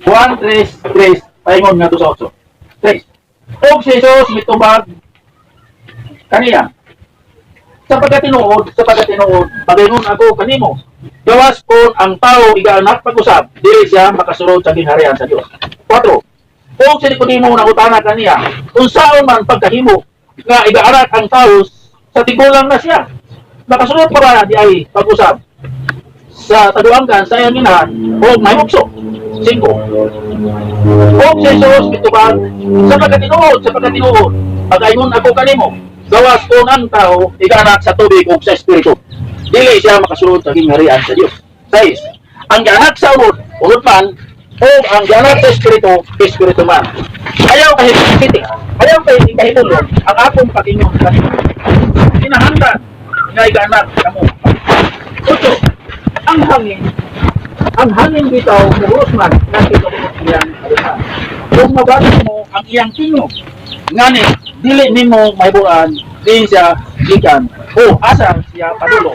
1, 3, 3, paingon nga to sa 8. 3. Og si Jesus mitubag kaniya. Sa pagkatinuod, pagayon ako kanimo. Gawas ko ang tao igaanak pag-usab, dili siya makasulod sa gingharian sa Dios. 4. Og si Nicodemo na utana kaniya, unsaon man pagkahimo nga igaanak ang tao sa tigulang na siya. Makasulod pa ba di ay pag-usab sa taduanggan sa iyang inahan o may mukso. 5. Og si Jesus mitubag sa pagkatinuod, pagayon ako kanimo. Gawas ko ng tao, iganak sa tubig o sa espiritu. Dili siya makasulod sa gingharian sa Dios. 6. Ang ganak sa ulod man, o ang ganak sa espiritu man. Ayaw kahitulog, ang akong pag-ingon kanimo. Kinahanglan, nga iganak kamo. 8. Ang hangin bitaw, kuros man, nakita mo iyang alihan. Kung mabati mo ang iyang tingog, ngani, dili nimo mahibuan din siya gikan o asa siya padulong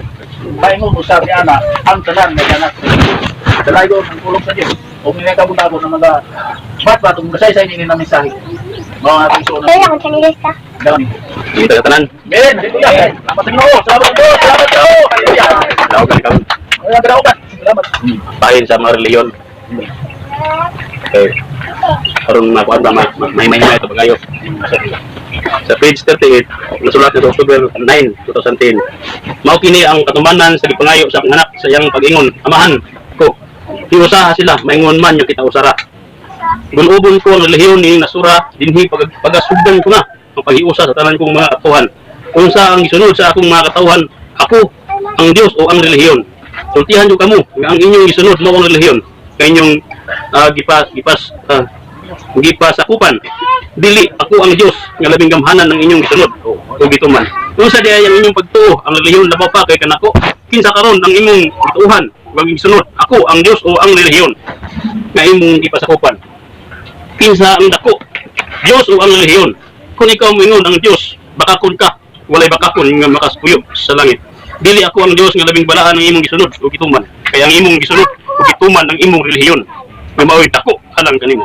maingon usab ni ana ang tanan nga anak dalayo ang tulong sa Dios o mga kabutabo na mga batong kasay-say ni na mensahe mga persona Kaya kung sanilis ka. dami Dito ka tanan. men salamat ko haleluya Daw ka ikaw. salamat Bahin sa mga reliyon. Okay. Karon makuan ba may ito pagayo. Sa page 38, nasulat nito October 9, 2010. Mao kini ang katumanan sa gipangayo sa anak sa iyang pag-ingon, amahan ko. Hiusaha sila, maingon man yung kita usara. Gunubon ko ang relihiyon ni nasura, dinhi pagasugdan ko na ang paghiusa sa tanan kong mga katuhan. Kung sa ang gisunod sa akong mga katuhan, ako ang Dios o ang relihiyon. Sultihan nyo kamo nga ang inyong gisunod mo ang relihiyon. Kanyong gipasakupan. Dili ako ang Dios nga labing gamhanan ng inyong gisunod o gituman. Kung sa diay ang inyong pagtuo ang relihiyon labaw pa kay kanako, kinsa karon ang imong gituhan ug gisunod, ako ang Dios o ang relihiyon nga imong gipasakupan. Kinsa ang dako, Dios o ang relihiyon. Kung ikaw moingon ang Dios, bakakon ka, walay bakakon nga makaspuyo sa langit. Dili ako ang Dios nga labing balaan ng imong gisunod o gituman. Kaya ang imong gisunod o gituman ng imong relihiyon nga mao'y dako halang kanimo.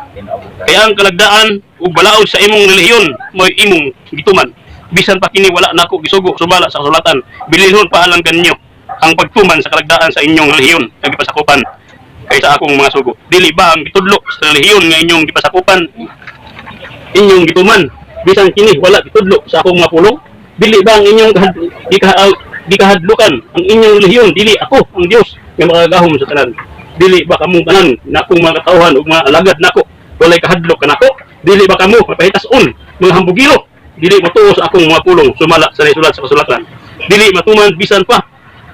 Kaya ang kalagdaan ug balaod sa imong relihiyon mo'y imong gituman. Bisan pa kini wala nako gisugo sumala sa kasulatan, bilihon pa alang kanyo ang pagtuman sa kalagdaan sa inyong relihiyon nga gipasakupan kaysa akong mga sugo. Dili ba ang gitudlo sa relihiyon nga inyong gipasakupan, inyong gituman, bisan kini wala gitudlo sa akong mga pulong? Dili ba ang inyong gikahadlukan ang inyong relihiyon? Dili ako ang Dios nga makagahom sa tanan. Dili ba kamong tanan na akong mga katawhan ug mga alagad nako walay kahadlok kanako? Dili ba kamo mapahitason mga hambugilo? Dili matuo sa akong mga pulong sumala sa nasulat sa kasulatan. Dili matuman bisan pa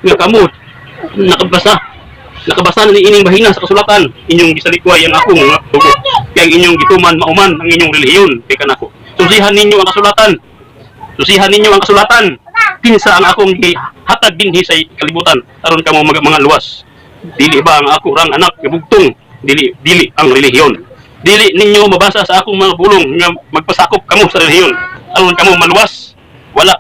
nga kamo nakabasa na ni ining bahinga sa kasulatan, inyong gisalikway ang akong mga tugo. Kaya inyong gituman mauman ang inyong relihiyon kay kanako. Susihan ninyo ang kasulatan. Susihan ninyo ang kasulatan. Kinsa ang akong hatag dinhi sa kalibutan aron kamo mga luwas. Dili ba ang ako rang anak gibugtong? Dili ang relihiyon. Dili ninyo mabasa sa akong mga bulong nga magpasakop kamo sa relihiyon aron kamo maluwas. Wala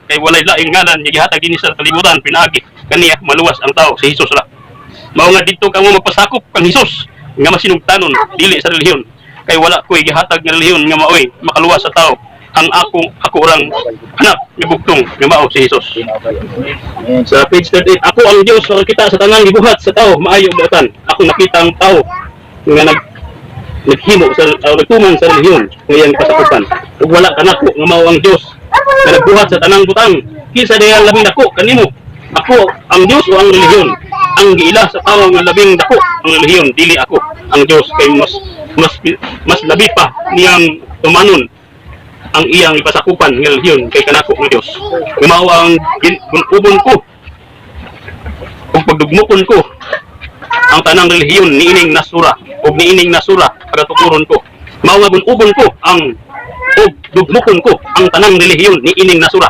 kay walay laing ngalan nga gihatag dinhi sa kalibutan pinaagi kaniya maluwas ang tao si Hesus ra. Mao nga didto kamo magpasakop kang Hesus nga masinugtanon dili sa relihiyon. Kay wala ko'y gihatag nga relihiyon nga maoy makaluwas sa tao. Ang ako orang anak ni bugtong nga mao si Hesus. Sa page 38, ako ang Dios nga kita sa tanang gibuhat sa tao maayo buhatan. Ako nakita ang tao nga naghimo sa nagtuman sa relihiyon nga iyang pasakupan. Ug wala kanako nga mao ang Dios nga nagbuhat sa tanang butang. Kinsa diha labing dako kanimo? Ako ang Dios o ang relihiyon? Ang giila sa tao nga labing dako ang relihiyon, dili ako ang Dios kay mas labi pa niyang tumanon ang iyang ipasakupan ng relihiyon kay kanako ng Dios. Mao ang ubon ko ug pagdugmokon ko ang tanang relihiyon niining nasura ug niining nasura pagatukuron ko. Mao nga ubon ko ang ug dugmokon ko ang tanang relihiyon niining nasura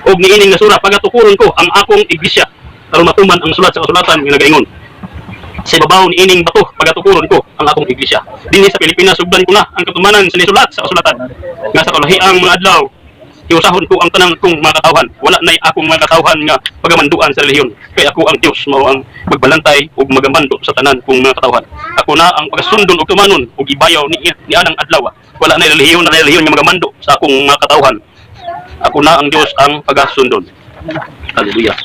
ug niining nasura pagatukuron ko ang akong iglesia aron matuman ang sulat sa kasulatan nga nagaingon. Sa ibabaw ni ining bato pagatukuron ko ang akong iglesia. Dinhi sa Pilipinas sugdan ko na ang katumanan sa nisulat sa kasulatan nga sa kalahiang mga adlaw iusahon ko ang tanang kong mga katawhan. Wala na akong mga katawhan nga pagamanduan sa relihiyon. Kaya ako ang Diyos mao ang magbalantay ug magamando sa tanan kong mga katawhan. Ako na ang pagasundon ug tumanon ug ibayaw ni anang adlaw. Wala na relihiyon nga magamando sa akong mga katawhan. Ako na ang Diyos ang pagasundon. Hallelujah.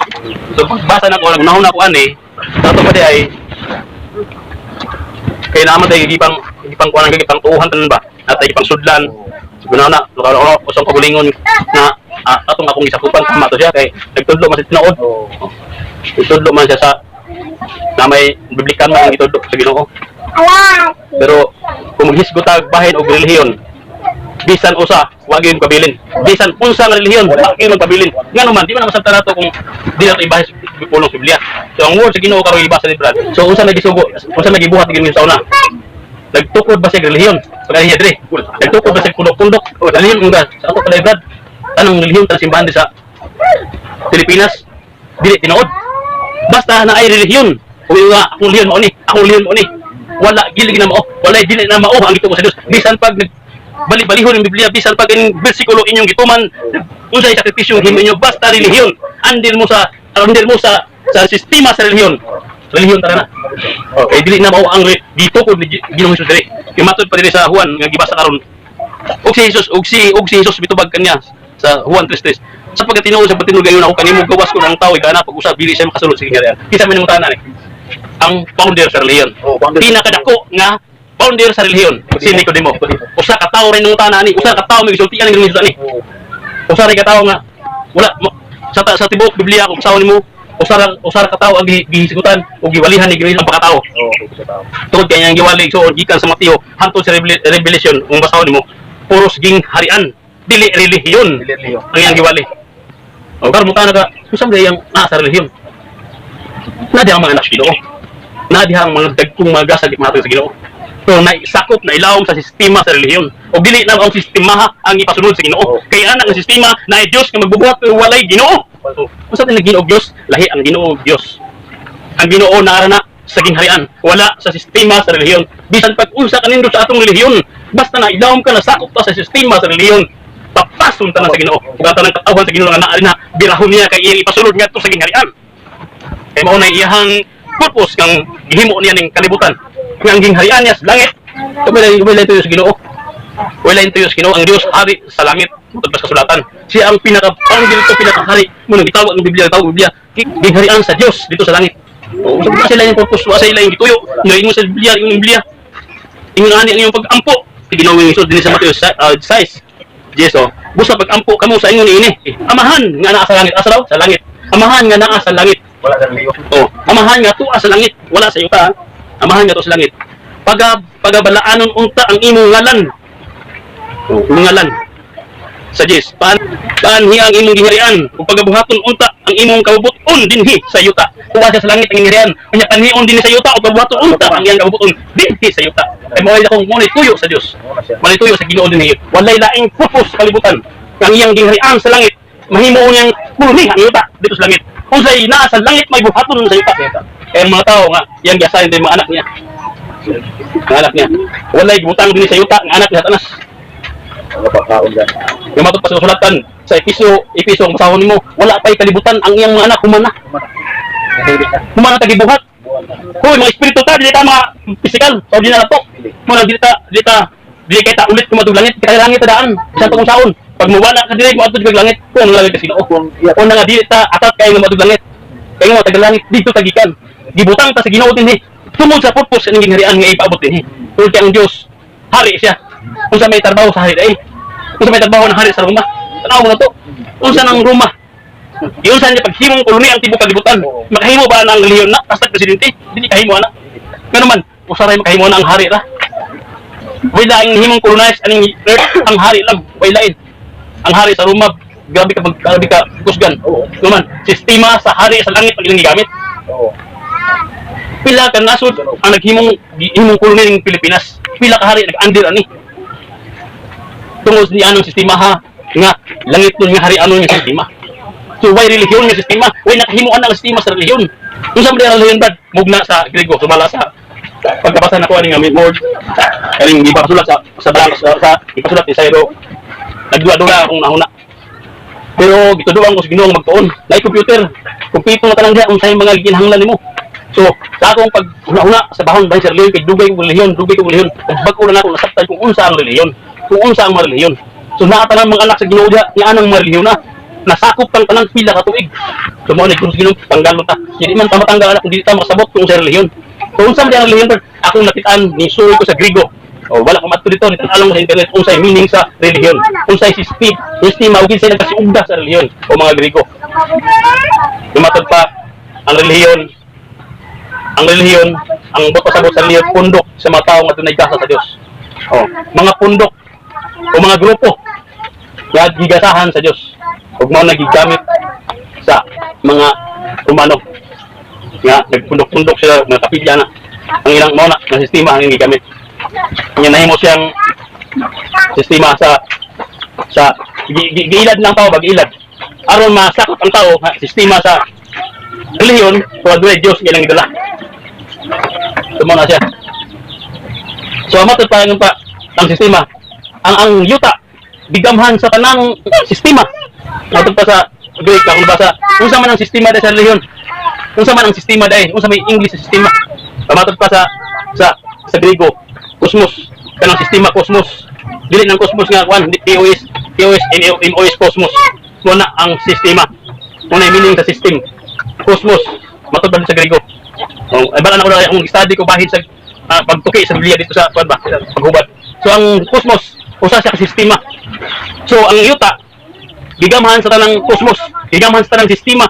So pagbasa na ko, nagunahon na ko ani, dato pa di ay kaya naman tayo gipang kuha ng gipang tuuhan tanan ba? At tayo gipang sudlan. Siguro na, usang kagulingon na atong akong isakupan, tama to siya, kay nagtudlo man sa tinood. Nagtudlo man siya sa na may biblikan man ang itudlo sa Ginoo. Pero kung maghisgotag bahin og relihiyon, bisan usa, wag gyud kabilin. Bisan unsa nga relihiyon, wag gyud kabilin. Ngano man, di man masabtan nato kung di nato ibahis pulong sa Biblia. So ang word sa Ginoo karon ibasa ni Brad. So unsa nagisugo, unsa nagibuhat gyud sa una? Nagtukod ba siya relihiyon? Pagkaliya dre. Nagtukod ba siya kundok-kundok? O relihiyon kung sa ato pala Brad. Anong relihiyon tan simbahan sa Pilipinas? Dili tinuod. Basta na ay relihiyon. Kung nga akong relihiyon mo ni, akong relihiyon mo ni. Wala gili na mao, wala dili na mao ang gituo sa Dios. Bisan pag bali-balihon ng Biblia, bisan pag ang bersikulo inyong gituman, unsay sakripisyo himo inyo, basta relihiyon. Andil mo sa sistema sa relihiyon. Relihiyon tara na. Okay, dili na mao ang gitukod ni Ginoong Hesus diri. Kimatod pa diri sa Juan nga gibasa karon. Og si Jesus bitubag kanya sa Juan 3:3. Sa pagkatinuod sa patinuod gayon ako kanimo gawas ko ng tao kana pag-usab dili siya makasulod sa kinaryan. Kita man yung tanan ang founder sa relihiyon. Pinakadako nga founder sa relihiyon si Nicodemo. Usa ka tawo rin nung tanan ni, usa ka tawo may gisultian ng Hesus ani. Usa rin ka tawo nga wala sa tibuok Biblia kung usaw nimo usara ka tao ang gihisigutan o giwalihan ni Ginoo ang pagkatao. Tungod kay ang giwali so gikan sa Mateo hangtod sa Revelation kung basahon nimo puros ging harian dili relihiyon ang iyang giwali. O karon mo ka usam gayang sa relihiyon. Na di ang mga anak sa Ginoo. Na di ang mga dagkong mga gasag matong sa Ginoo. So naisakop na ilawom sa sistema sa relihiyon. O dili na ang sistema ang ipasunod sa Ginoo. Kaya ana ang sistema na ay Dios nga magbubuhat pero walay Ginoo. Kung saan Ginoo Diyos, lahi ang Ginoo Diyos. Ang Ginoo narana sa gingharian, wala sa sistema sa relihiyon. Bisan pag unsa ka nindot sa atong relihiyon, basta na ilawom ka na sakop ta sa sistema sa relihiyon, papason ta na sa Ginoo. Ug ang katawan sa Ginoo nga naa na birahon niya kay iyang ipasulod ngadto sa gingharian. Kay mao na iyang purpose kang gihimo niya ning kalibutan. Ang gingharian niya sa langit. Kumilay tuyo sa Ginoo. Wala tuyo sa Ginoo ang Dios hari sa langit. Tungod sa kasulatan. Siya ang pinakahari mo nang gitawag ng Biblia, gingharian sa Dios dito sa langit. O sa sila yung purpose, sa sila yung gituyo. Ngayon sa Biblia, yung Biblia. Ingon ani ang iyong pag-ampo. Ginoo ng Hesus dinhi sa Mateo 6. Jeso, busa pag-ampo kamo sa ingon ini. Amahan nga naa sa langit, asa daw? Sa langit. Amahan nga naa sa langit. Wala sa relihiyon. Oh, amahan nga tuwa sa langit, wala sa yuta. Amahan nga tuwa sa langit. Pagabalaanon unta ang imong ngalan. Oh, ngalan. Sa Diyos, paanhi ang imong gingharian, kung pagabuhaton unta ang imong kabubuton dinhi sa yuta. Tuwa siya sa langit ang gingharian, kanya panhion dinhi sa yuta o pagabuhaton unta ang iyang kabubuton dinhi sa yuta. Ay mawala akong munay tuyo sa Diyos. Munay tuyo sa Ginoo dinhi. Walay laing purpose sa kalibutan. Ang iyang gingharian sa langit, mahimo niyang pulmi ang yuta dito sa langit. Kung sa'y naa sa langit may buhaton sa yuta. Kaya mga tao nga, iyang giasahin din mga anak niya. Mga anak niya. Walay gibutang dinhi sa yuta ang anak niya tanas. Lumatod pa sa kasulatan sa Episo ang basahon nimo, wala pa'y kalibutan ang iyang mga anak humana. Humana tagibuhat. Hoy mga espiritu ta, dili ta mga physical, o di na nato. Mo dili kay ta ulit kumadug langit, kay langit ta daan, sa tong saon. Pag mawala ka dili mo adto sa langit, kung langit ka Ginoo. Kung nga dili ta atat kay nga madug langit. Kay nga taga langit dito tagikan. Gibutang ta sa Ginoo dinhi. Tungod sa purpose ning gingharian nga ipaabot dinhi. Tungod kay ang Dios hari siya. Unsa may trabaho sa hari ay unsa may trabaho ng hari sa Roma tanaw mo na to unsa nang Roma unsa niya paghimong koloni ang tibuok kalibutan makahimo ba nang relihiyon na basta presidente dili kahimo ana pero man usaray makahimo na ang hari ra wala ang himong colonize aning ang hari lang wala ang hari sa Roma grabe ka kusgan man sistema sa hari sa langit pag ilang gigamit pila ka nasod ang naghimong koloni ng Pilipinas pila ka hari nag-andir ani tungod ni anong sistema ha nga langit nun nga hari ano yung sistema so why relihiyon nga sistema why nakahimuan ang sistema sa relihiyon kung sa mga relihiyon bad mugna sa Grego sumala sa pagkabasa na ko aning nga word kaning ipasulat sa ipasulat ni Sayro nagdula-dula akong nahuna Pero gituduan ko sa Ginoo nga magtuon. Nay computer. Kumpleto na tanang diha unsay mga ginahanglan nimo. So, sa akong pag una sa bahon bahin sa reliyon kay dugay ko reliyon. Bago na ako nasabtan kung unsa ang reliyon. Kung unsa ang mga reliyon. So, nakatanan mga anak sa Ginoo diha nga anang mga reliyon na nasakop tang tanang pila ka tuig. So, mo ni kung Ginoo tanggal ta. Di man ta matanggal anak kung di ta makasabot kung unsa reliyon. So, unsa man ang reliyon? Akong nakitaan ni suroy ko sa Grigo. O wala ko matto dito nito alam mo sa internet unsay meaning sa reliyon. Unsay sistema ug kinsay nagkasiugda sa reliyon o mga Grigo. Dumatod pa ang reliyon ang buto sa reliyon pundok sa mga tao nga dunay gasa sa Dios. O mga pundok o mga grupo nga gigasahan sa Dios ug mao nagigamit sa mga humano nga nagpundok-pundok sila mga kapilya na ang ilang mao na sistema ang gigamit. Nga nahimo siyang sistema sa giilad lang tao bagilad aron masakop ang tao sistema sa reliyon o adunay Dios nga ilang gidala. Tumo na siya. So matod pa ang sistema ang yuta bigamhan sa tanang sistema. Matod pa sa Greek kung nabasa unsa man ang sistema sa reliyon. Unsa man ang sistema dai unsa may English sa sistema. Matod pa sa Griego cosmos kanang sistema cosmos dili ng cosmos nga kwan POS MOS cosmos mo na ang sistema mo na meaning sa system cosmos matod sa Griego ay bala na ko na akong study ko bahid sa pagtuki sa Biblia dito sa kwan ba sa paghubad. So ang cosmos usa siya ka sistema. So ang yuta gigamhan sa tanang cosmos gigamhan sa tanang sistema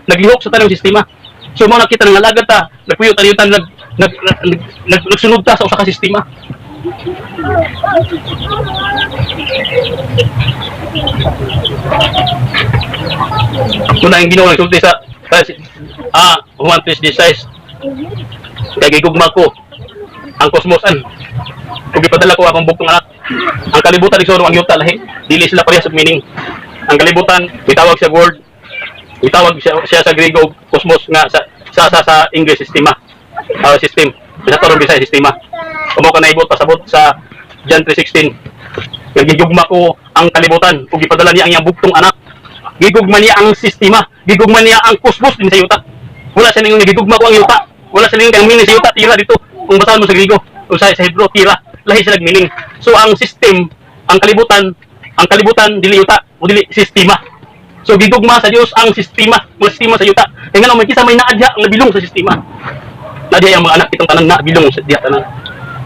naglihok sa tanang sistema. So mo nakita nga lagad ta nagpuyo ta yuta nagsunod ta sa usa ka sistema. Kung ang Ginoo nagsulti sa Juan 3:16 kay gigugma ko ang kosmosan kung ipadala ko akong bugtong anak ang kalibutan igsoon ang yuta lahi dili sila parehas sa meaning. Ang kalibutan gitawag siya word gitawag siya sa Griego cosmos nga sa English sistema system pinatawag bisay sistema. Kumo ka naibot pasabot sa John 3:16 gigugma ko ang kalibutan kung ipadala niya ang iyang bugtong anak. Gigugma niya ang sistema gigugma niya ang cosmos din sa yuta. Wala siya nang gigugma ko ang yuta wala siya nang meaning sa yuta tira dito kung basahan mo sa Griego o sa Hebrew tira lahi sila meaning. So ang system ang kalibutan dili yuta o dili sistema. So gigugma sa Dios ang sistema sa yuta kaya nga naman kisa may naadya ang nabilong sa sistema. Naadya ang mga anak itong tanan na bilong sa diya tanan.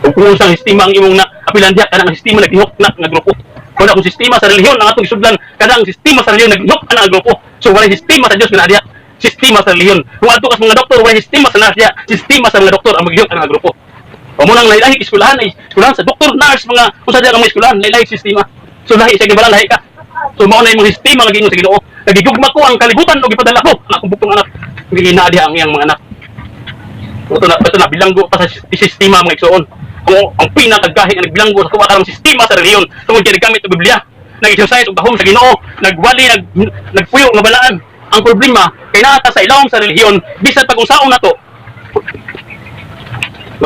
Kung unsang sistema ang imong na apilan diya kanang sistema naghihok na nga grupo. Kung akong sistema sa relihiyon ang atong isudlan kanang sistema sa relihiyon naghihok na nga grupo. So wala sistema sa Dios nga naadya sistema sa relihiyon. Kung adto kas mga doktor wala sistema sa naadya sistema sa mga doktor ang maghihok na nga grupo. O mo nang lahi eskwelahan sa doktor nurse mga usa diya ang mga eskwelahan lahi sistema. So lahi sa gibalan lahi ka. So mao na imong sistema nga giingon sa Ginoo. Nagigugma ko ang kalibutan o gipadala ko ang akong bugtong anak. Ginaadya ang iyang mga anak. Ito na bilanggo pa sa sistema mga igsoon. Kung ang pinakagahi nga nagbilanggo sa tuwa karang sistema sa reliyon tungod kay gamit ang Biblia nag-exercise og bahom sa Ginoo nagwali nagpuyo nga balaan. Ang problema kay naa sa ilawom sa reliyon bisan pag unsaon nato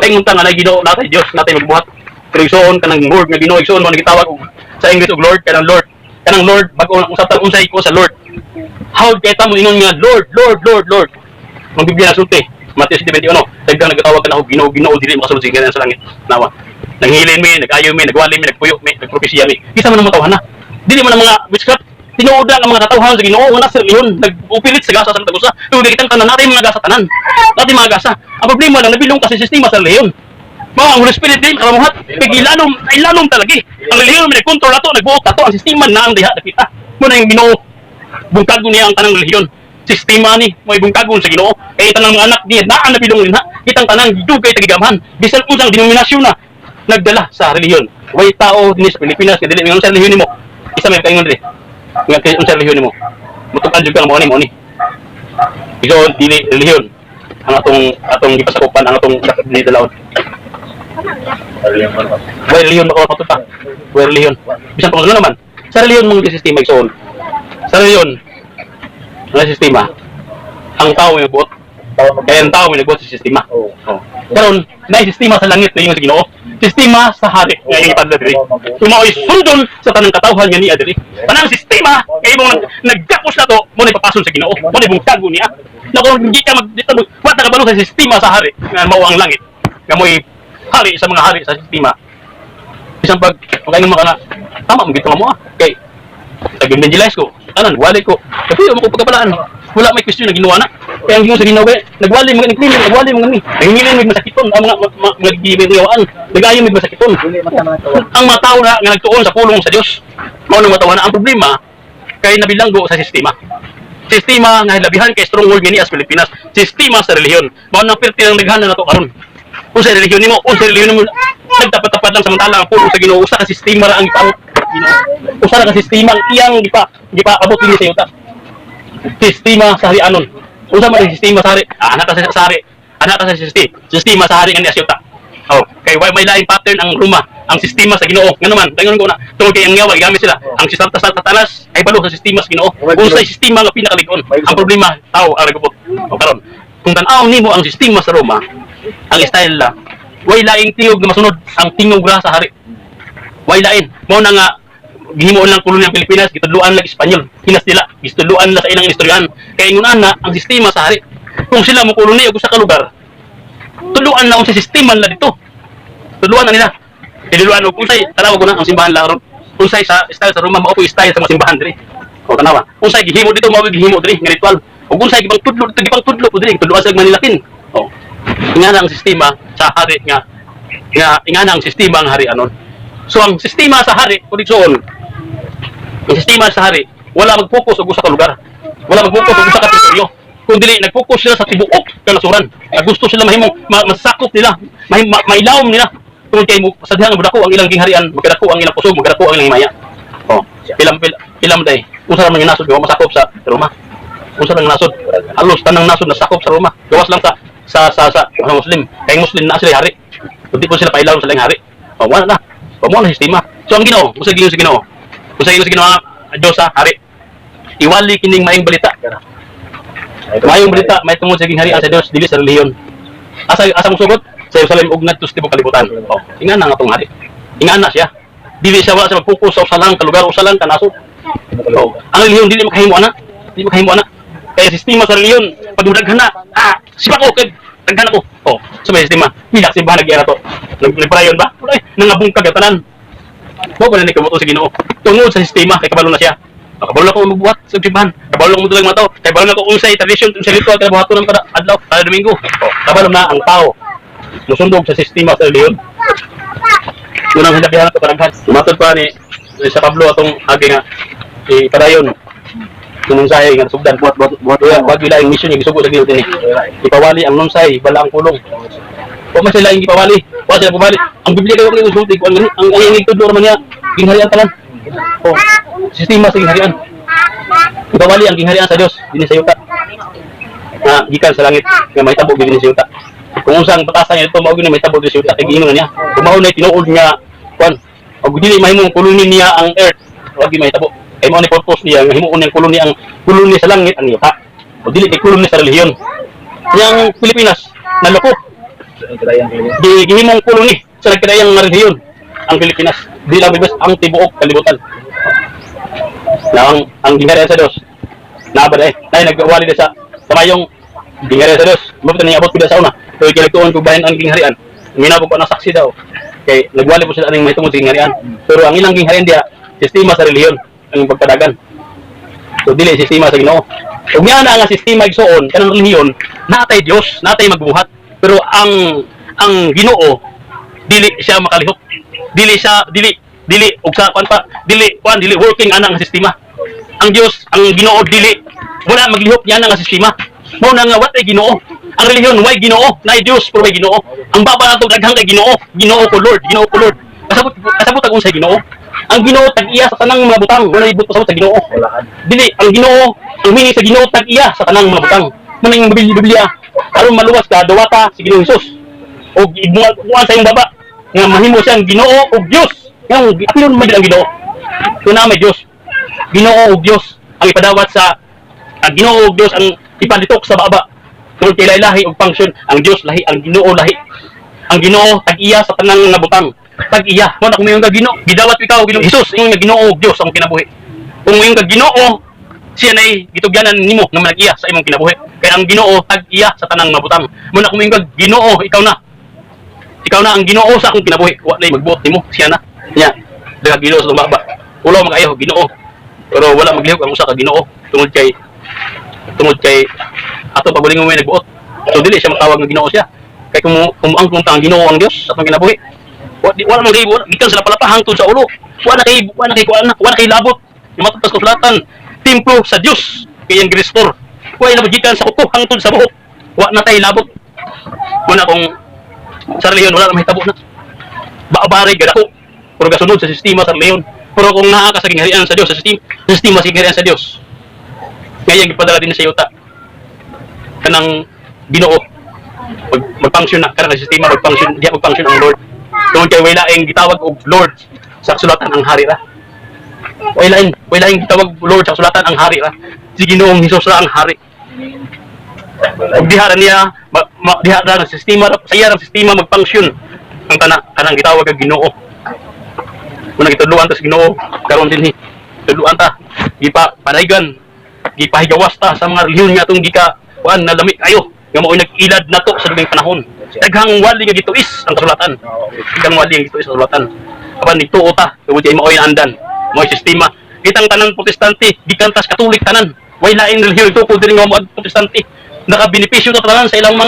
ingon ta nga na Ginoo natay Dios natay magbuhat pero igsoon kanang Lord nga Ginoo igsoon mo nagitawag sa English og Lord kanang Lord bag-o usab unsay ko sa Lord how kay ta mo ingon nga Lord ang Biblia nasulti Mateo 7:21 dagdag nagatawag ka na og Ginoo dili makasulod sa sa langit nawa nanghilin mi nagayo mi nagwali mi nagpuyo mi nagpropesya mi kisa man ang matawhan na dili man ang mga witchcraft tinuod ang mga katawhan sa Ginoo nga sa reliyon nagupilit sa gasa sa tagusa pero di kitang tanan natin mga gasa tanan natin mga gasa ang problema lang nabilong kasi sistema sa reliyon mga Holy Spirit din karamuhat ilalom talagi ang reliyon mi nagkontrol ato nagbuot ato ang sistema na ang diha nakita mo na yung Ginoo bungkag niya ang tanang reliyon sistema ni mo ibungkagon sa Ginoo kay tanang mga anak diya naa nabilong linha kitang tanang dugay tagigamhan bisan unsang denominasyon na nagdala sa reliyon way tao dinhi sa Pilipinas nga dili mingon sa reliyon nimo isa may kaingon diri nga kay unsa reliyon nimo mutukan jud ka mo ni igon dili reliyon ang atong gipasakupan ang atong dili dalawon way reliyon mako matuta way reliyon bisan kung ano naman sa reliyon mong sistema igsoon sa reliyon ang sistema ang tao may nagbuot kaya ang tao may nagbuot sa sistema karon na sistema sa langit na yung sa Ginoo Sistema sa hari nga ipad diri. Tumaoy sundon sa tanang katawhan nga niya diri. Tanang sistema kay mo nagdakos na to mo ni papason sa Ginoo. Mo ni bungtago niya. Na kung hindi ka dito wa ta kabalo sa sistema sa hari nga mao ang langit. Nga mo'y hari sa mga hari sa sistema. Isang pagkaingon mo ka na tama mo gito mo kay tag-evangelize ko. Anan wali ko. Kasi mo ko pagkapalaan. Wala may question na ginawa na. Kaya ang ginawa sa ginawa, nagwali mga nagklimin, nagwali mga ni. Nangingilin may masakiton, ang mga giyawaan, nagayon may masakiton. Ang mga tao na nga nagtuon sa pulong sa Dios, mao nang matawa na ang problema kay nabilanggo sa sistema. Sistema nga hilabihan kay stronghold nga ni as Pilipinas, sistema sa relihiyon. Mao nang pirti nang daghan na nato karon. Kung sa relihiyon nimo, nagtapat-tapat lang samantala ang pulong sa Ginoo, usa ka sistema ra ang ipaabot. Usa ra ka sistema ang iyang gipaabot dinhi sa yuta. Sistema sa harianon. Unsa man ang sistema sa hari? Anak ka sa hari. Anak ka sa sistema sa hari nga ni asyuta. Oh, kay may lain pattern ang Roma, ang sistema sa Ginoo. Ngano man, dayon ko na tungod kay ang yawa gamit sila. Ang sistema sa Satanas ay balo sa sistema sa Ginoo. Unsay sistema nga pinakalig-on. Ang problema tao ang nagubot. O karon, kung tan-aw nimo ang sistema sa Roma, ang style la, way laing tiyog na masunod ang tingog ra sa hari. Way lain. Mao na nga gihimo lang kolonyang Pilipinas, gitudluan lang Espanyol. Hinas nila, gitudluan na sa ilang istoryahan. Kaya ingon na ang sistema sa hari. Kung sila mo kolonya og usa ka lugar, tuluan na unsay sistema nila dito. Tuluan na nila. Tuluan og unsay tanaw ko na ang simbahan lang ron. Unsay sa style sa Roma mao po style sa mga simbahan diri. O tanawa. Unsay gihimo dito mao gihimo diri nga ritual. Ug unsay gibang tudlo diri, tuluan sa Manilakin. O. Ingana ang sistema sa hari nga ingana ang sistema ang hari anon. So ang sistema sa hari, kondisyon, ang sistema sa hari, wala mag-focus og usa ka lugar. Wala mag-focus og usa ka teritoryo. Kung dili nag-focus sila sa tibuok kanasuran. Gusto sila mahimong masakop nila, mailawom nila. Tungod kay mo sadhang budako ang ilang gingharian, magkadako ang ilang kusog, magkadako ang ilang himaya. Oh, pilam day. Unsa man yung nasod nga masakop sa Roma? Unsa man nasod? Halos tanang nasod nasakop sa Roma. Gawas lang sa Muslim. Kay Muslim na sila hari. Kundi po sila pailawom sa ilang hari. Oh, wala na. Pamo na sistema. So ang Ginoo, usa sa Ginoo. Usa sa Ginoo Dios sa hari. Iwali kining maayong balita. Maayong balita may tungod sa gingharian sa Dios dili sa relihiyon. Asa mo sugot? Sa Jerusalem ug ngadto sa tibok kalibutan. Oh, ingana nga tong hari. Ingana siya. Dili siya wala sa mag-focus sa usa lang ka lugar, usa lang ka nasod. Oh, ang relihiyon dili makahimo ana. Dili makahimo ana. Kaya sistema sa relihiyon pag daghan na, sipa ko kay daghan ako. Oh, sa may sistema. Pila simbahan nagyara to. Nagprayon ba? Ay, nangabungkag ang tanan. Mo pa ni kamoto sa Ginoo. Tungod sa sistema kay kabalo na siya. Kabalo na ko magbuhat sa simbahan. Kabalo na mo dulang mga tao. Kay kabalo na ko unsay tradition, unsay ritual kay buhaton kada adlaw, kada Domingo. Oh, kabalo na ang tao. Musundog sa sistema sa relihiyon. Unang hinabihan ko parang matod pa ni sa Pablo atong agi nga ipadayon. Nunsay nga sugdan buhat wag ila ang mission nga gisugo sa Ginoo dinhi. Ipawali ang nunsay bala ang pulong. O mas sila yung ipawali. O sila pumali. Ang Biblia kayo kung inusulti ko. Ang ayang tudlo naman niya. Gingharian talan. O, sistema sa gingharian. Ipawali ang gingharian sa Diyos. Dini sa yuta. Na gikan sa langit. Nga may tabog dini sa yuta. Kung usang patasan niya ito, maugin na may tabog dini sa yuta. Kaya giingon niya. Kumaon na tinuod niya. Kwan. O dili mahimong koloni niya ang earth. Wagi may tabog. Kaya mo ni purpose niya. Himuon niyang koloni ang koloni sa langit ang yuta. O dili kay koloni sa relihiyon. Yang Pilipinas. Naloko. Gihimong koloni sa nagkadayang relihiyon ang Pilipinas. Di lang bibas ang tibuok kalibutan. Na ang gingharian sa Dios. Nabad dahil nagwali sa mayong gingharian sa Dios. Mabot na niabot pila sa una. Kaya kinagtuon ko bahin ang gingharian. Minabo pa na saksi daw. Kay nagwali po sila aning may tungod sa gingharian. Pero ang ilang gingharian dia sistema sa relihiyon ang pagpadagan. So dili sistema sa Ginoo. Ug niya na nga sistema igsuon kanang relihiyon, natay Dios, natay magbuhat. Pero ang Ginoo dili siya makalihok. Dili ug sa kwan pa, dili working ana nga sistema. Ang Dios, ang Ginoo dili wala maglihok niya nga sistema. Mao na nga what ay Ginoo. Ang relihiyon way Ginoo, nay Dios pero may Ginoo. Ang baba nato daghang kay Ginoo, Ginoo ko Lord. Kasabot ang unsay Ginoo. Ang Ginoo tag-iya sa tanang mga butang, wala ibot pasabot sa Ginoo. Dili ang Ginoo, ang meaning sa Ginoo tag-iya sa tanang mga butang. Maning Biblia aron maluwas ka dawata si Ginoong Hesus og ibuan sa iyong baba nga mahimo siyang Ginoo og Dios nga apilon man ang Ginoo kuna may Dios Ginoo og Dios ang ipadawat sa ang Ginoo og Dios ang ipalitok sa baba tungod kay lahi og function ang Dios lahi ang Ginoo lahi ang Ginoo tag-iya sa tanang nga butang. Tag-iya, mo na kumayon ka Ginoo, gidawat ikaw Ginoo Hesus, ingon nga Ginoo Dios ang kinabuhi. Kung mayon ka Ginoo, siya nay gitugyanan nimo nga mag-iya sa imong kinabuhi. Kaya ang Ginoo tag-iya sa tanang mabutang. Mo na kumayon ka Ginoo, ikaw na. Ikaw na ang Ginoo sa akong kinabuhi. Wa nay magbuot nimo, siya na. Nya, daghang Ginoo sa lumaba. Ulo magayo Ginoo. Pero wala maglihok ang usa ka Ginoo tungod kay ato paguling mo may nagbuot. So dili siya matawag nga Ginoo siya. Kay kung ang Ginoo ang Dios sa atong kinabuhi. Wala man kay gikan sa lapalapa hangtod sa ulo. Wala kay labot. Yung matutas ko sulatan, templo sa Dios kay ang restore. Wala na magikan sa kuko hangtod sa buhok. Wala na tay labot. Wala kung sa reliyon wala na mahitabo na. Baabari gid ako. Pero gasunod sa sistema sa reliyon. Pero kung naa ka sa gingharian sa Dios, sa sistema sa gingharian sa Dios. Ngayon gipadala din sa yuta. Kanang Ginoo mag-function na kanang sistema mag-function ang Lord. Tungod kay wala ang gitawag og Lord sa kasulatan ang hari ra. Wala ang gitawag Lord sa kasulatan ang hari ra. Si Ginoong Hesus ra ang hari. Ug diha niya diha ra ang sistema sa iya ang sistema mag-function ang kanang gitawag og Ginoo. Una gitudluan ta sa Ginoo karon dinhi. Tudluan ta gipa panaygan gipahigawas ta sa mga relihiyon nga atong kuan na lami kayo nga mao'y nag-ilad nato sa dugay panahon. Daghang wali nga gituis ang kasulatan. Daghang wali nga gituis ang kasulatan. Apan nituo ta tungod kay mao'y andan, mao'y sistema. Kitang tanan protestante, gikantas katolik tanan. Way laing relihiyon tukod diri nga mo protestante. Nakabenepisyo ta tanan sa ilang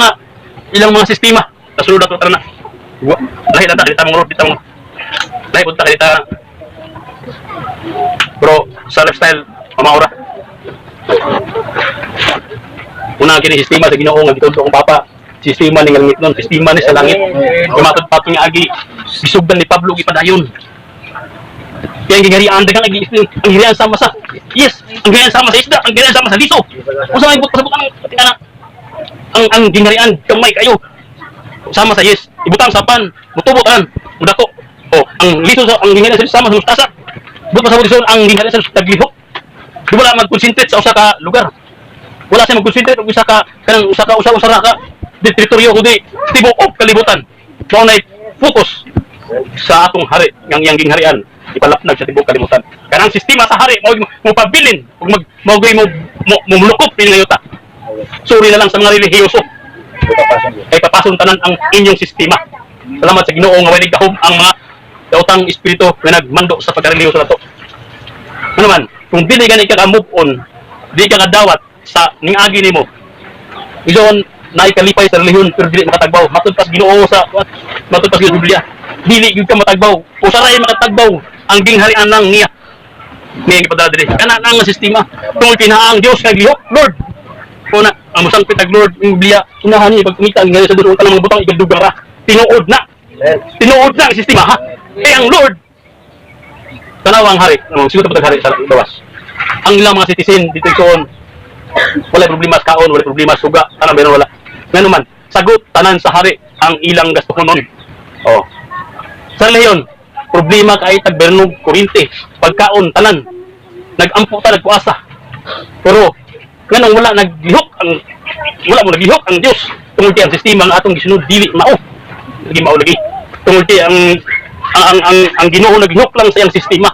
mga sistema. Kasulod ato tanan. Lahi na ta kita mga lord bitang. Lahi punta kita. Bro, sa lifestyle pamaura. Una kini sistema sa Ginoo nga gitudlo ang Papa. Sistema ni langit nun, sistema ni sa langit. Gumatod patong nga agi bisugdan ni Pablo gipadayon. Kaya ang gingharian daghang lagi ang gingharian sama sa ang gingharian sama sa isda, ang gingharian sama sa liso. Usa may butas butang ang gingharian kamay kayo. Sama sa ibutang sa pan, mutubotan, mudako. Oh, ang liso sa ang gingharian sama sa mustasa. Buto sa buto ang gingharian sa taglihok. Di wala mag-concentrate sa usa ka lugar. Wala siya mag-concentrate og usa ka teritoryo kundi tibuok kalibutan. Mao nay focus sa atong hari yang gingharian ipalapnag sa tibuok kalibutan. Kanang sistema sa hari mo pabilin ug mo mulukop ini ngayota. Suri na lang sa mga relihiyoso. Kay papason tanan ang inyong sistema. Salamat sa Ginoo nga way gahom ang mga daotang espiritu nga nagmando sa pagkarelihiyoso nato. Ano man, kung dili gani ka move on, di ka kadawat sa ning-agi nimo. Iyon naay kalipay sa relihiyon pero dili makatagbaw. Matud pas Ginoo sa Biblia. Dili gyud ka matagbaw. Usaray makatagbaw ang gingharian lang niya. Niya gipadala diri. Kana nang sistema. Tungod kinaang Dios nga gihok, Lord. Kuna ang musang pitag Lord ing Biblia, unahan ni pagkumita ang sa dulo ka mga butang igadugang ra. Tinuod na. Tinuod na ang sistema ha. Kay ang Lord tanawang hari, siguro patag hari sa bawas. Ang ilang mga citizen dito soon wala problema sa kaon, wala problema sa suga, tanang meron wala. Ngano man, sagot tanan sa hari ang ilang gastuhonon. Oh. Sa leyon, problema kay tagbernog kuryente, pagkaon tanan. Nagampo ta nagpuasa. Pero nganong wala naglihok ang Dios. Tungod kay ang sistema nga atong gisunod dili mao. Lagi mao lagi. Tungod kay ang Ginoo naglihok lang sa iyang sistema.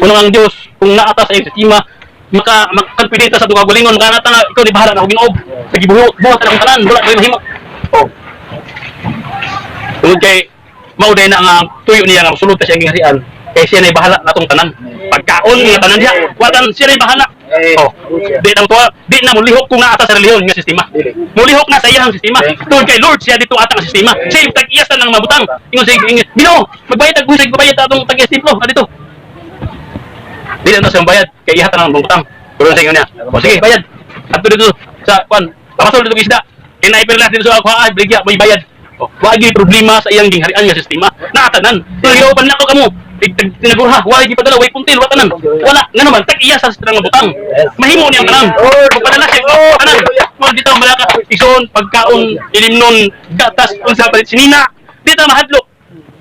Unang ang Dios kung naata sa iyang sistema maka-confident sa duha gulingon kanata nga ikaw di bahala na ako Ginoo. Nagibuhat ang tanan wala kay mahimo. Oh. Tungod kay mauday na nga tuyo niya nga sulod ta siyang gingharian kay siya nay bahala natong tanan. Pagkaon nga tanan diha, watan siya nay bahala. Oh. Di na mulihok kung naata sa relihiyon nga sistema. Mulihok na sa iyang sistema. Tungod kay Lord siya dito ata nga sistema. Siya yung tag-iyas ng mabutang. Ingon sa Ginoo, magbayad og busig magbayad atong tag-iyas templo dito. Dili na siyang bayad kay ihatan ang mabutang. Pero sa ingon niya, o sige, bayad. Adto dito sa kwan, papasol dito isda. Kay naipirlas dito sa ako, brigya may bayad. Oh, wagi problema sa iyang gingharian nga sistema. Naatanan. Pero giopan nako kamo. Tinagurha, wala di padala, way puntil, wala tanan. Wala, nga naman, tag-iya sa silang mabutang. Mahimo niyang tanan. Pagpadala siya, tanan. Kung dito ang balaka, ison, pagkaon, ilimnon, gatas, unsa palit sinina. Dito mahadlok.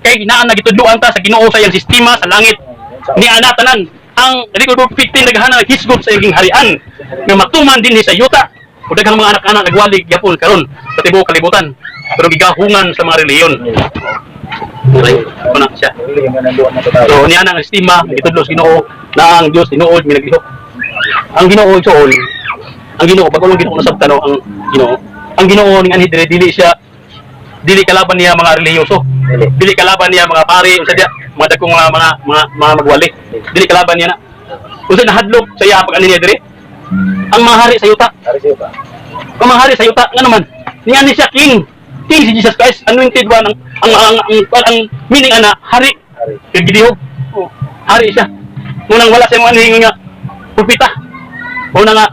Kay naan na gitudluan ta sa Ginoo sa iyang sistema sa langit. Ni ana tanan ang record book 15 naghana hisgot sa iyang harian nga matuman din sa yuta ug daghang mga anak-anak nagwalig gyapon karon sa tibuok kalibutan. Pero gigahungan sa mga relihiyon. Right? Ano siya? So niya nang estima gitudlo sa Ginoo na ang Dios tinuod mi naglihok. Ang Ginoo igsoon, ang Ginoo pag ulong Ginoo nasabtan ang Ginoo. Ang Ginoo ning anhi dili siya dili kalaban niya mga relihiyoso. Dili kalaban niya mga pari unsa dia mga dagkong mga magwali. Dili kalaban niya na. Unsa nahadlok sa iya pag ani niya diri? Ang mga hari sa yuta. Ang mga hari sa yuta nga naman. Niya ni siya king. King si Jesus Christ, anointed ba ng ang meaning ana hari. Gidihog. Oh, hari siya. Munang wala siya mga nga propeta. Una nga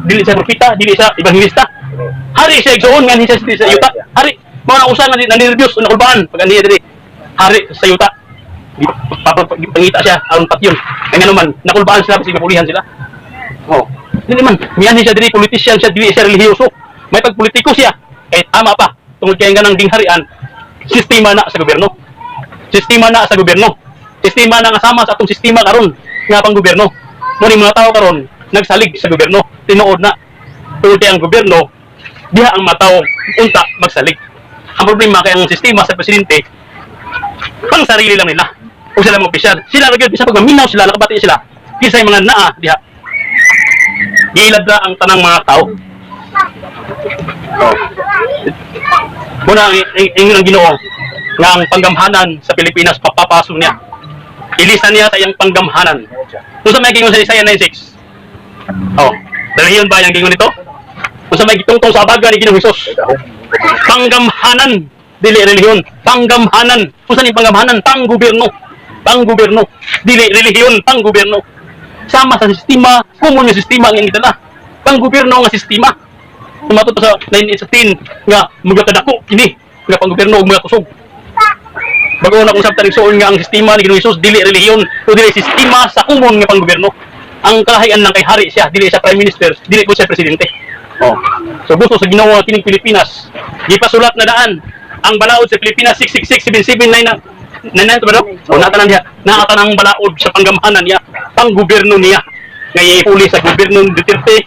dili siya propeta, dili siya evangelista. Hari siya igsoon nga ni siya sa yuta. Hari mo na usa nga nanirbyos na kulbaan pag ani diri. Hari sa yuta. Pangita siya aron patyon. Kaya naman nakulbaan sila kasi napulihan sila. Oh. Dili man, miyan siya diri politician siya, dili siya relihiyoso. May pagpolitiko siya. Kahit tama pa. Tungod kay nga nang gingharian, sistema na sa gobyerno. Sistema na sa gobyerno. Sistema na nga sama sa atong sistema karon nga pang gobyerno. Mo ni mga tao karon nagsalig sa gobyerno. Tinuod na. Tungod kay ang gobyerno diha ang mga tao unta magsalig. Ang problema kay ang sistema sa presidente pang sarili lang nila. O sila mga opisyal. Sila ra gyud bisa pag maminaw sila nakabati sila. Kisay mga naa diha. Gilad na ang tanang mga tao. Oh. Muna ang Ginoo nga ang panggamhanan sa Pilipinas papapaso niya. Ilisan niya sa iyang panggamhanan. Kung sa may gingon sa Isaiah 9:6. Oh, relihiyon ba yung gingon nito? Kung sa may gitungtong sa abaga ni Ginoong Hesus. Panggamhanan, dili relihiyon. Panggamhanan. Kung saan yung panggamhanan? Panggobyerno. Panggobyerno. Dili relihiyon, panggobyerno. Sama sa sistema, common nga sistema ang itala. Panggobyerno nga sistema. Tumatod sa 9:18 nga mga kadako ini nga panggobyerno ug mga kusog. Bago na kung sabta nigsuon nga ang sistema ni Ginoong Hesus dili relihiyon o dili sistema sa common nga panggobyerno. Ang kalahian lang kay hari siya, dili siya prime minister, dili ko siya presidente. Oh. So gusto sa Ginoo nga kining Pilipinas, gipasulat na daan ang balaod sa Pilipinas 666-779 na nanay ba daw? O natanan diha, naatanang balaod sa panggamhanan niya, panggobyerno niya. Nga iuli sa gobyerno ng Duterte,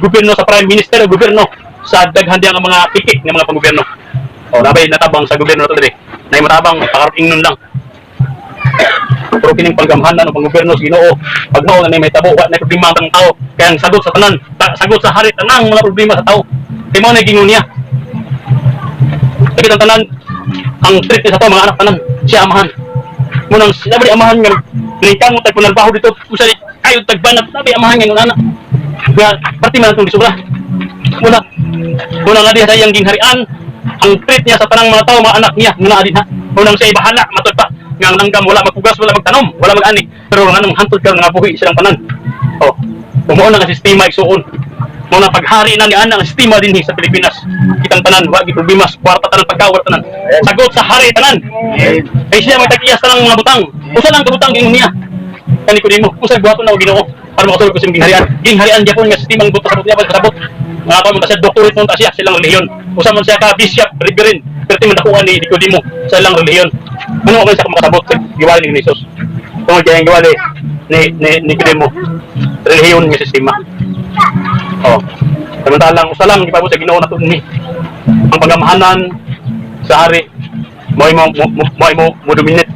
gobyerno sa prime minister, gobyerno sa daghan diha nga mga pikik nga mga panggobyerno. O nabay natabang sa gobyerno to dire. Nay matabang pakaruting nun lang. Pero kining panggamhanan ng panggobyerno sa Ginoo, pag mao na may tabo wa na problema ang tao, kaya ang sagot sa tanan, sagot sa hari tanang mga problema sa tao. Di mo na gingon niya. Sakit ang tanan, ang treat niya sa tao mga anak tanan, siya amahan. Munang sinabi amahan nga ningkang tay punalbaho dito, usa di ayo tagbanat sabi amahan nga anak. Nga parti man itong disubra. Muna nga diha sa iyang gingharian, ang treat niya sa tanang mga tao, mga anak niya, muna nga diha. Munang siya ibahala, matod pa. Nga ang langgam, wala magpugas, wala magtanom, wala mag-ani. Pero nga nang hantod ka nga buhi silang tanan. O, umuon na nga sistema igsuon. Muna paghari na ni ana ang sistema din sa Pilipinas. Kitang tanan, wag problema, kwarta tanan, pagkawat tanan. Sagot sa hari tanan. Ay siya magtagiyas tanang mga butang. Usa lang kabutang gingon niya. Kani ko nimo, usa buhaton na og Ginoo para makasulod ko sa gingharian. Gingharian gyapon nga sistemang buta sabot niya pasabot. Mga pa man siya doctorate nun ta siya silang relihiyon. Usa man siya ka bishop, reverend, perti man dakuan ni Nicodemo sa ilang relihiyon. Ano man siya makasabot sa giwali ni Jesus. Tungod kay ang giwali ni Nicodemo, relihiyon nga sistema. Oh. Samantalang usa lang gipabot sa Ginoo nato ni ang panggamhanan sa hari mo dominate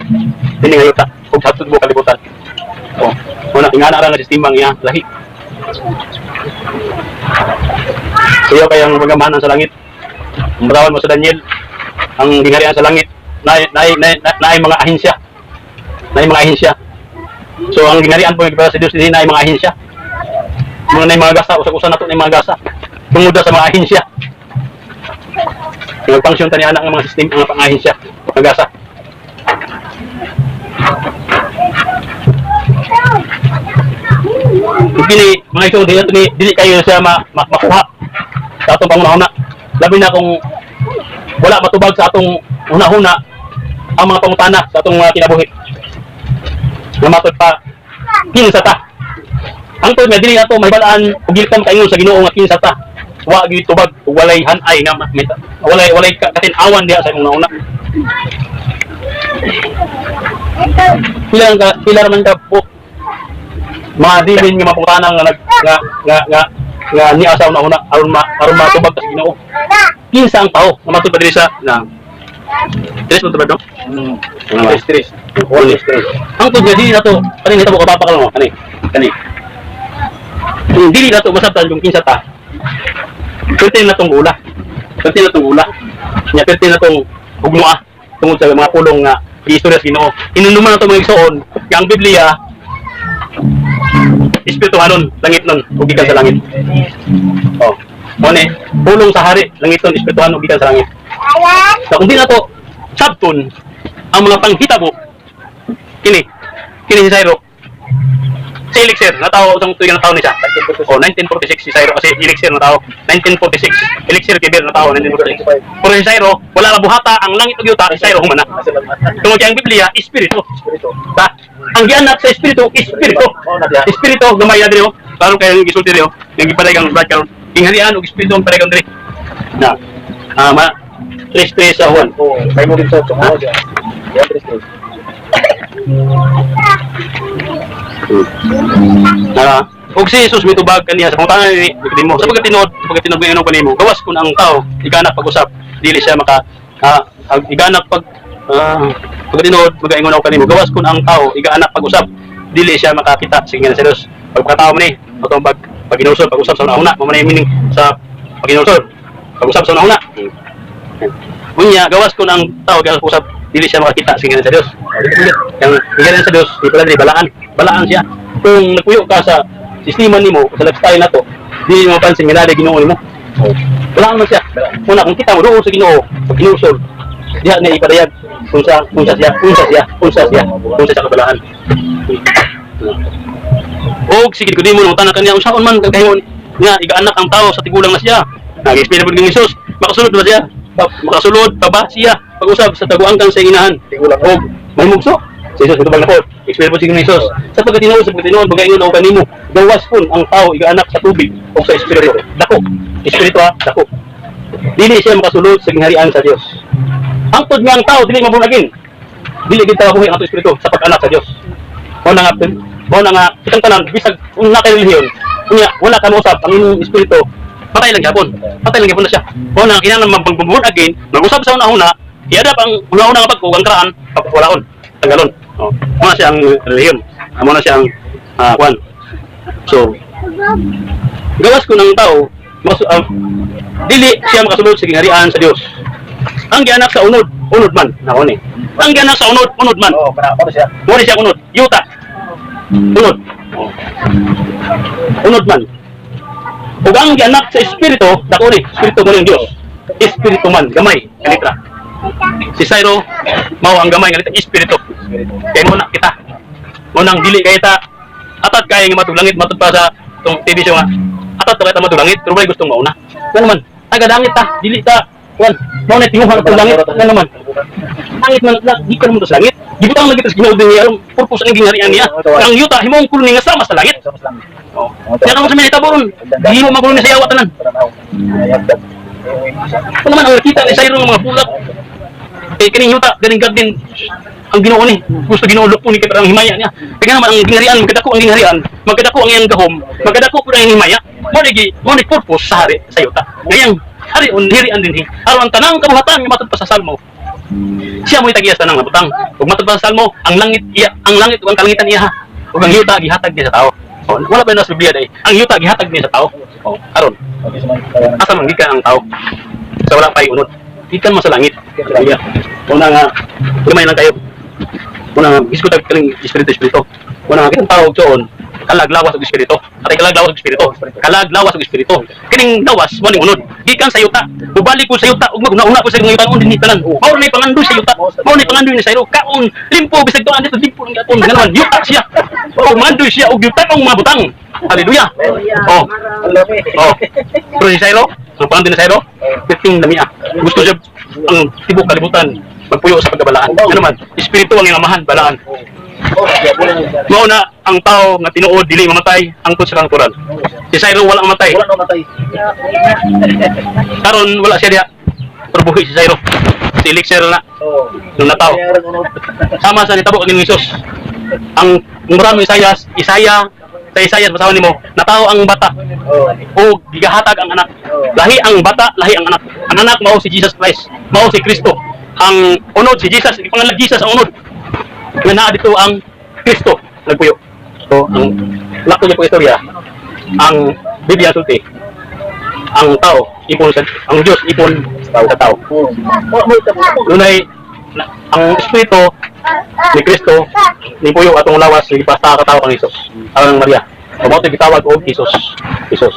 dinhi nga yuta ug hatod mo kalibutan. Oh, una ingana ra nga sistema niya lahi. Siya kayang panggamhanan sa langit. Umbatawan mo sa Daniel ang gingharian sa langit naay mga ahensya. Naay mga ahensya. So ang gingharian po sa Dios dinhi naay mga ahensya. Mga nay mga gasa usag-usa nato nay mga gasa. Tungod sa mga ahensya. Yung function tani anak ng mga sistema nga pang-ahensya, mga gasa. Dili mga ito dili kayo siya makuha sa atong panguna-una. Labi na kung wala matubag sa atong una-una ang mga pangutana sa atong kinabuhi. Namatod pa kinsa ta. Ang tod nga dili nato mahibalaan ug gikan kaingon sa Ginoo nga kinsa ta. Wa gyud tubag ug walay hanay nga walay katin-awan diha sa imong una. Pila man ka po mga dilin nga mapungtanang nga nga ni asa una aron matubag sa Ginoo. Kinsa ang tao nga matubag diri sa na tres mo tubag no? Stress. All stress. Ang tugya dili nato kani nito ka papakal mo kani. Dili nato masabtan yung kinsa ta. Pertin na tong ula. Nya pertin na tong ugnoa tungod sa mga pulong nga istorya sa Ginoo. Inunuman nato mga igsoon nga ang Biblia espiritu anon langit nun ug gikan sa langit. Oh. Mo ni pulong sa hari langit nun espiritu anon gikan sa langit. So kung di nato sabton ang mga panghitabo kini si Cyril si Elixir na tao sa tuig na taon ni siya. Oh, 1946 si Cyril kasi Elixir na tao. 1946 Elixir Kibir na tao 1946. Pero si Cyril wala na buhata ang langit ug yuta si Cyril humana. Tungod kay ang Biblia espiritu. Ta ang gianak sa espiritu espiritu gamay na diri oh. Karon kay gisulti diri oh. Yang gipaday kang brad karon ingharian ug espiritu ang paday kang diri. Na ma 3 sa 1. Oh, kay mo dito sa mga diyan. Yan 3. Og si Jesus mitubag kaniya sa pangutanan ni mo sa pagkatinud ngayon kanimo gawas kun ang tao iganak pag-usap dili siya maka iganak pagkatinud magaingon ako kanimo gawas kun ang tao iganak pag-usap dili siya makakita sige na sa Dios pagkatao mo ni atong pag-inusol pag-usap sa una mo man meaning sa pag-inusol pag-usap sa una unya gawas kun ang tao gawas pag-usap dili siya makakita sige na sa Dios yang iganan sa Dios di pala diri balaan siya kung nagpuyo ka sa sistema nimo sa lifestyle nato di mo mapansin nga naday Ginoo nimo wala man siya una kung kita mo doon sa Ginoo pag inusol diha na ipadayag kung sa kabalaan og sige ko di mo nang tanan kaniya unsaon man kagayon nga igaanak ang tao sa tigulang na siya nag-explain pud ni Jesus makasulod ba siya makasulod pa ba siya pag-usab sa taguangkang sa inahan og may mugso si Jesus mitubag na po explain po sige ni Jesus sa pagkatinuod magaingon ako kanimo gawas pun ang tao igaanak sa tubig o sa espiritu dako dako dili siya makasulod sa gingharian sa Dios hangtod nga ang tao dili mabunagin dili gid ta buhi ang espiritu sa pag-anak sa Dios mo na nga kitang tanan bisag kung nakay relihiyon unya wala ka mausap ang inyong espiritu patay lang gyapon na siya mo na kinahanglan magbubunagin mag-usab sa una iadap ang una nga pagkug ang karaan papawalaon tanggalon mo na siya ang relihiyon mo na siya ang kwan so gawas ko ng tao dili siya makasulod sa gingharian sa Dios ang gianak sa unod man nako ni ang gianak sa unod man Oh, para siya. mo siya unod yuta unod man ug ang gianak sa espiritu dako ni espiritu mo ng Dios espiritu man gamay kalitra si Cyril mao ang gamay nga espiritu kay mo na kita mo nang dili kay ta atat kay nga matulangit matud pa sa tong TV show nga atat kay ta matulangit pero may gustong mauna ano man taga dangit ta dili ta wan mo na tinguhan sa langit ano man langit man di ka mo sa langit gibutang lagi tas Ginoo niya ang purpose ang gingharian niya ang yuta himong kulon nga sama sa langit kaya mo sa minita boron di mo magulong sa yawa tanan ano man ang nakita ni Cyril ng mga pulak eh kining yuta ganing God din ang Ginoo ni gusto Ginoo lupo ni kay ang himaya niya kaya naman ang gingharian magkadako ang iyang gahom magkadako pud ang himaya mo ni purpose sa hari sa yuta ngayang hari hirian din aron tanang kabuhatan nga matud pa sa salmo siya mo itagiya sa nang nabutang ug matud pa sa salmo ang langit ug ang kalangitan iya ug ang yuta gihatag niya sa tao wala pa na sa Biblia day ang yuta gihatag niya sa tao aron asa man gikan ang tao sa wala pay unod gikan mo sa langit una nga gamay lang kayo una nga diskutag kaning espiritu una nga kitang tao doon kalaglawas og espiritu kalaglawas og espiritu kining lawas mo ning unod gikan sa yuta bubalik ko sa yuta ug maguna-una ko sa mga tanon dinhi tanan mao ni pangandoy sa yuta mao ni pangandoy ni Cyril kaon limpo bisag tuan dito limpo ng aton nganaman yuta siya ug mandoy siya ug yuta ang mga butang haleluya pero si Cyril ang pangandoy ni Cyril 15 lamia gusto siya ang tibok kalibutan magpuyo sa pagkabalaan nganaman espiritu ang inamahan balaan mao na ang tao nga tinuod dili mamatay angkod sa kangturan. Si Cyril wala mamatay. Karon wala siya diha. Pero buhi si Cyril. Si Elixir na. Nung nataw. Sama sa nitabo ni Jesus. Ang marami Isaya sa Isaiah basahan nimo, natawo ang bata o gigahatag ang anak. Lahi ang bata, lahi ang anak. Ang anak mao si Jesus Christ, mao si Kristo. Ang unod si Jesus, ipangalan Jesus ang unod. Nga naa dito ang Kristo nagpuyo. So, ang lako niya po istorya, ang Biblia sulti, ang tao ipon sa ang Dios ipon sa tao. Dunay ang espiritu ni Kristo ni puyo atong lawas ni basta ka tao kang Hesus. Ang Maria. Amo to gitawag og Hesus. Hesus.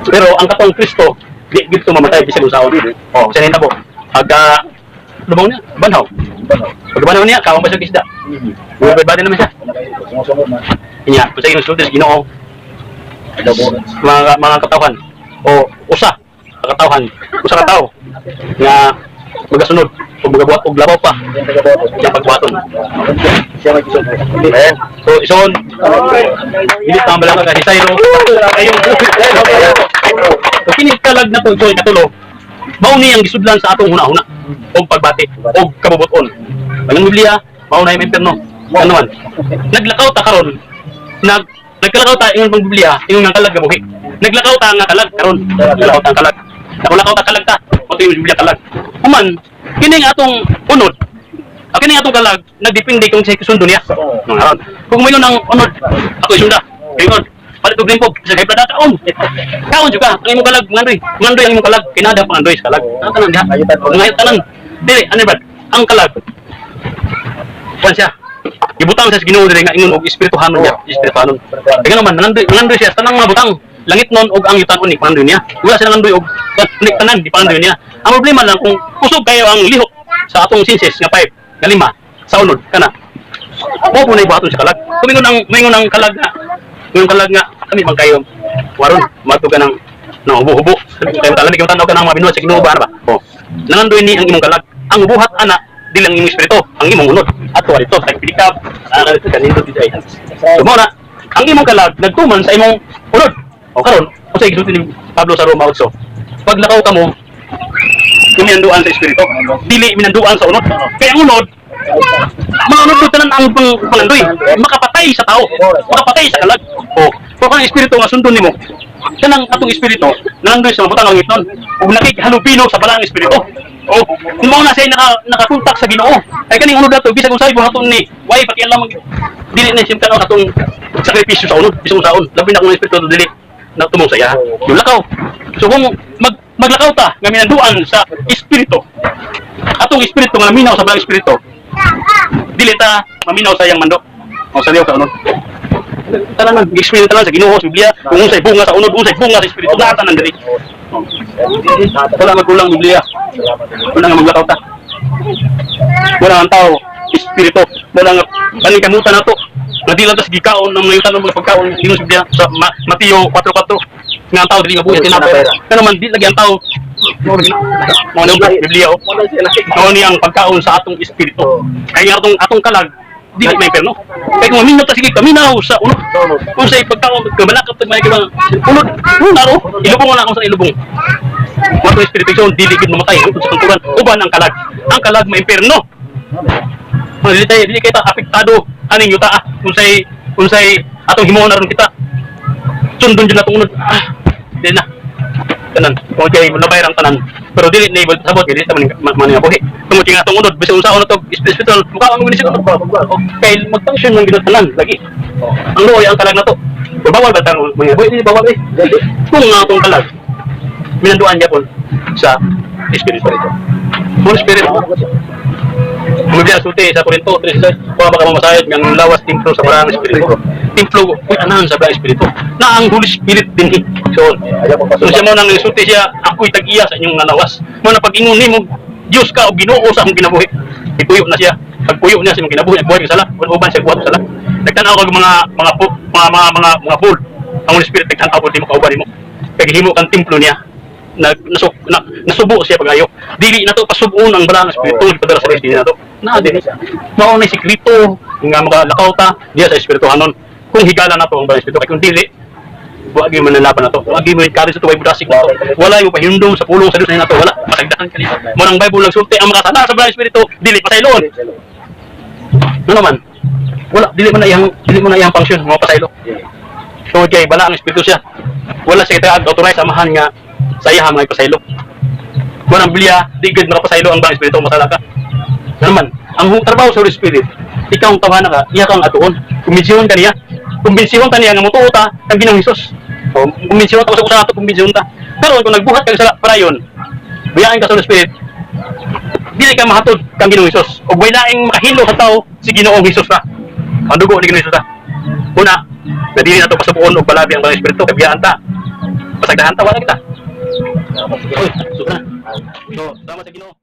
Pero ang katong Kristo di gito mamatay bisag usaon. Oh, sa nita po. Pagka lubong niya, banhaw. Pag banhaw niya, kawang basag isda. Bubad ba din naman siya? Inya, sa inyo sulti sa Ginoo. Mga katawhan o usa katawhan, usa ka tawo nga magasunod ug magabuhat og labaw pa yang pagbuhaton. So ison dili ta balaka kasi sayro kayong so kini kalag na to katulo mao ni ang gisudlan sa atong hunahuna og pagbati og kabubuton. Ang Biblia mao na yung impierno. Ano man naglakaw ta karon nagkalakaw ta ingon pang Biblia ingon nga kalag gabuhi. Naglakaw ta nga kalag karon naglakaw ta kalag. Nakulakaw ta kalag ta mao yung Biblia kalag. Human kini nga atong unod. Kini nga atong kalag nagdepende kung sa sundo niya. Kung mayroon ng unod ako isunda. Kayon palit og limpo sa kay plata kaon. Kaon juga ang imong kalag ngandoy. Ngandoy ang imong kalag kinada pa ngandoy sa kalag. Ang tanan diha. Ngayon tanan. Dili ano ba? Ang kalag. Kuan siya. Ibutang sa Ginoo diri nga ingon og espirituhanon niya, espirituhanon. Kaya naman nandoy siya tanang mga butang. Langit non og ang yutan unik panandoy niya. Wala siya nandoy og unik tanan di panandoy niya. Ang problema lang kung kusog kayo ang lihok sa atong senses nga 5, nga 5 sa unod kana. Mo po na ibuhaton sa kalag. Kung mingon ang kalag nga kami man kayo waron matuga ng hubo-hubo. Kaya talaga tanaw ka ng mga binuhat sa Ginoo ba? Oh. Nanandoy ni ang imong kalag. Ang buhat ana dili lang imong espiritu, ang imong unod. Ato dito sa pilikap, ana dito kanindot dito ay. So mo na ang imong kalag nagtuman sa imong unod. O karon, usa gisulti ni Pablo sa Roma 8. Pag lakaw ka mo, minanduan sa espiritu, dili minanduan sa unod. Kaya ang unod, maunod ko tanan ang pangandoy, makapatay sa tao, makapatay sa kalag. O, kung ang espiritu nga sundon nimo, kanang atong espiritu, nandoy sa mabutang langit nun, ug nakikhalupino sa balang espiritu. O, kung mao na siya nakakontak sa Ginoo, ay kaning unod nato bisag unsay buhaton ni, way pakialam dili na simtan ang atong sakripisyo sa unod, bisag unsaon, labi na kung espiritu dili na tumong saya. Yung lakaw. So kung maglakaw ta nga minanduan sa espiritu, atong espiritu nga minaw sa balang espiritu, dili ta maminaw sa yang mando. O sa liyaw ka unod. Tanan mag-experience tanan sa Ginoo sa Biblia, kung unsay bunga sa unod, unsay bunga sa espiritu, lahat tanan diri. Wala magkulang Biblia. Wala nga maglakaw ta. Wala ang tao espiritu, wala nga kaning kamutan nato. Nga lang tas gikaon ng mga tanong mga pagkaon dino sa Biblia sa Mateo 4:4 nga ang tao dili nga buhi tinapay. Pero man di lagi ang tao mo ni Biblia o mo ni ang pagkaon sa atong espiritu. Kaya atong kalag dili may perno. Kaya kung minot ta sige kaminaw sa unod. Kung sa pagkaon kabalakap tag may kibang unod. Naro ilubong na ako sa ilubong. Atong espiritu dili gid mamatay sa kanturan. Uban ang kalag. Ang kalag may perno. Dili kita apektado aning yuta unsay atong himuon aron kita sundon jud natong unod dili na tanan kung kay nabayrang tanan pero dili na sabot dili ta man nga buhi tungod nga atong unod bisag unsaon to spiritual muka ang binisig okay magfunction ng ginoo tanan lagi ang luoy ang kalag nato bawal ba tang mga buhi dili bawal kung nga atong kalag minanduan gyapon sa espiritu ito Holy Spirit Biblia sulti sa Korinto 3:6 kung baka mamasayad ng lawas templo sa balang espiritu. Templo ko anan sa balang espiritu. Na ang Holy Spirit din. So siya mo nang sulti siya ako'y tag-iya sa inyong lawas. Mo na pag-ingon nimo Dios ka o Ginoo sa akong kinabuhi. Ipuyo na siya. Pagpuyo niya sa imong kinabuhi, nagbuhat ka sala, uban siya buhat sala. Nagtanaw kag mga fool. Ang Holy Spirit nagtanaw pud mo kauban nimo. Kay himo kang templo niya. Nasubo siya pagayo. Dili na to pasubon ang balang espiritu ipadala sa destiny na to. Na din. Mao na sikreto nga magalakaw ta diya sa espirituhanon. Kung higala na to ang balang espiritu kay kung dili wag gyud manalaban na to. Wag gyud kari sa tuway budasik na to. Wala yung pahindong sa pulong sa Dios na to. Wala matagdakan kanila. Mo nang Bible nagsulti ang makasala sa balang espiritu dili pasayloon. Ano naman? Wala dili man na iyang function mo pasaylo. Tungod kay bala ang espiritu siya. Wala siya kita authorize samahan nga sa iya mga pasaylo. Kung ang bilya, di gud makapasaylo ang bang espiritu masala ka. Naman, ang trabaho sa Holy Spirit, ikaw ang tawhana ka, iya kang atuon. Kumbensyon ka niya. Kumbensyon ka niya nga mutuo ta kang Ginoong Hesus. O kumbensyon ta sa ato kumbensyon ta. Pero kung nagbuhat ka sa parayon, biyaan ka sa Holy Spirit, dili ka mahatod kang Ginoong Hesus. O way laing makahilo sa tao si Ginoong Hesus na. Ang dugo ni Ginoong Hesus na. Una, nadili na ito pasupuon o balabi ang mga espiritu, kabiyaan ta. Pasagdahan ta, wala kita. Uy, suka na. So, sama sa Ginoo.